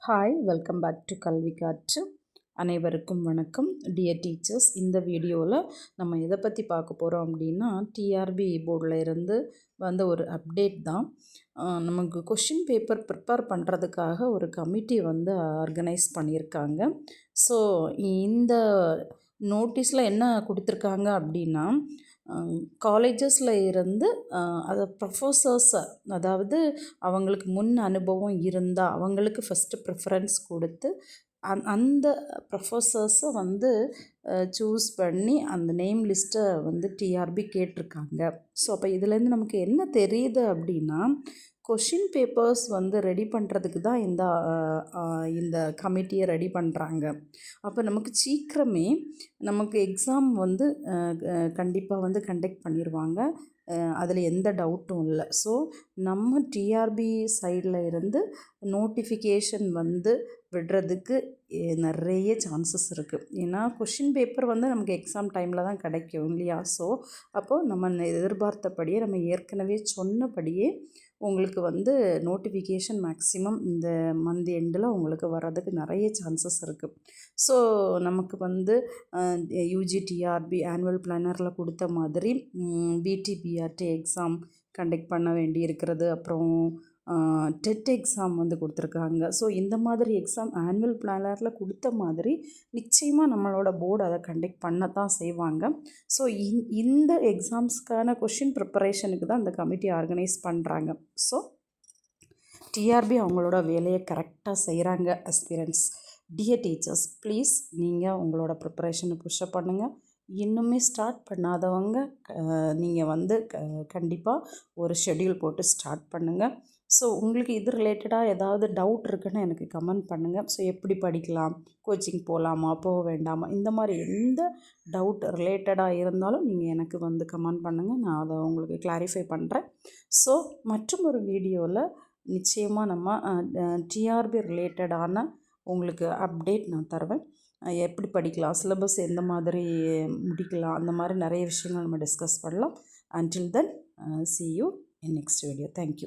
Hi, welcome back to கல்வி காற்று. அனைவருக்கும் வணக்கம். டியர் டீச்சர்ஸ், இந்த வீடியோவில் நம்ம எதை பற்றி பார்க்க போகிறோம் அப்படின்னா, டிஆர்பி போர்டில் இருந்து வந்த ஒரு அப்டேட் தான். நமக்கு கொஷின் பேப்பர் ப்ரிப்பேர் பண்ணுறதுக்காக ஒரு கமிட்டி வந்து ஆர்கனைஸ் பண்ணியிருக்காங்க. ஸோ இந்த நோட்டீஸில் என்ன கொடுத்துருக்காங்க அப்படின்னா, காலேஜஸில் இருந்து அதை ப்ரொஃபஸர்ஸை, அதாவது அவங்களுக்கு முன் அனுபவம் இருந்தால் அவங்களுக்கு ஃபஸ்ட்டு ப்ரிஃபரன்ஸ் கொடுத்து அந்த ப்ரொஃபஸர்ஸை வந்து சூஸ் பண்ணி அந்த நேம் லிஸ்ட்டை வந்து டிஆர்பி கேட்டிருக்காங்க. ஸோ அப்போ இதுலேருந்து நமக்கு என்ன தெரியுது அப்படின்னா, கொஷின் பேப்பர்ஸ் வந்து ரெடி பண்ணுறதுக்கு தான் இந்த கமிட்டியை ரெடி பண்ணுறாங்க. அப்போ நமக்கு சீக்கிரமே நமக்கு எக்ஸாம் வந்து கண்டிப்பாக வந்து கண்டக்ட் பண்ணிடுவாங்க. அதில் எந்த டவுட்டும் இல்லை. ஸோ நம்ம டிஆர்பி சைடில் இருந்து நோட்டிஃபிகேஷன் வந்து விடுறதுக்கு நிறைய சான்சஸ் இருக்குது. ஏன்னா கொஷின் பேப்பர் வந்து நமக்கு எக்ஸாம் டைமில் தான் கிடைக்கும் இல்லையா? ஸோ அப்போது நம்ம எதிர்பார்த்தபடியே, நம்ம ஏற்கனவே சொன்னபடியே உங்களுக்கு வந்து நோட்டிஃபிகேஷன் மேக்ஸிமம் இந்த மந்த் எண்டில் உங்களுக்கு வர்றதுக்கு நிறைய சான்சஸ் இருக்குது. ஸோ நமக்கு வந்து யூஜிடிஆர்பி ஆனுவல் பிளானரில் கொடுத்த மாதிரி பிடிபிஆர்டி எக்ஸாம் கண்டக்ட் பண்ண வேண்டி இருக்கிறது. அப்புறம் டெட் எக்ஸாம் வந்து கொடுத்துருக்காங்க. ஸோ இந்த மாதிரி எக்ஸாம் ஆனுவல் பிளானரில் கொடுத்த மாதிரி நிச்சயமாக நம்மளோட போர்டு அதை கண்டக்ட் பண்ண தான் செய்வாங்க. ஸோ இந்த எக்ஸாம்ஸ்க்கான கொஷின் ப்ரிப்பரேஷனுக்கு தான் இந்த கமிட்டி ஆர்கனைஸ் பண்ணுறாங்க. ஸோ டிஆர்பி அவங்களோட வேலையை கரெக்டாக செய்கிறாங்க. அஸ்பிரன்ஸ், டியர் டீச்சர்ஸ், ப்ளீஸ் நீங்கள் உங்களோட ப்ரிப்பரேஷனை புஷ்அப் பண்ணுங்கள். இன்னுமே ஸ்டார்ட் பண்ணாதவங்க நீங்கள் வந்து கண்டிப்பாக ஒரு ஷெட்யூல் போட்டு ஸ்டார்ட் பண்ணுங்கள். ஸோ உங்களுக்கு இது ரிலேட்டடாக ஏதாவது டவுட் இருக்குன்னு எனக்கு கமெண்ட் பண்ணுங்கள். ஸோ எப்படி படிக்கலாம், கோச்சிங் போகலாமா, போக வேண்டாமா, இந்த மாதிரி எந்த டவுட் ரிலேட்டடாக இருந்தாலும் நீங்கள் எனக்கு வந்து கமெண்ட் பண்ணுங்கள். நான் அதை உங்களுக்கு கிளாரிஃபை பண்ணுறேன். ஸோ மற்றும் ஒரு வீடியோவில் நிச்சயமாக நம்ம டிஆர்பி ரிலேட்டடான உங்களுக்கு அப்டேட் நான் தருவேன். எப்படி படிக்கலாம், சிலபஸ் எந்த மாதிரி முடிக்கலாம், அந்த மாதிரி நிறைய விஷயங்கள் நம்ம டிஸ்கஸ் பண்ணலாம். Until then, see you in next video. Thank you.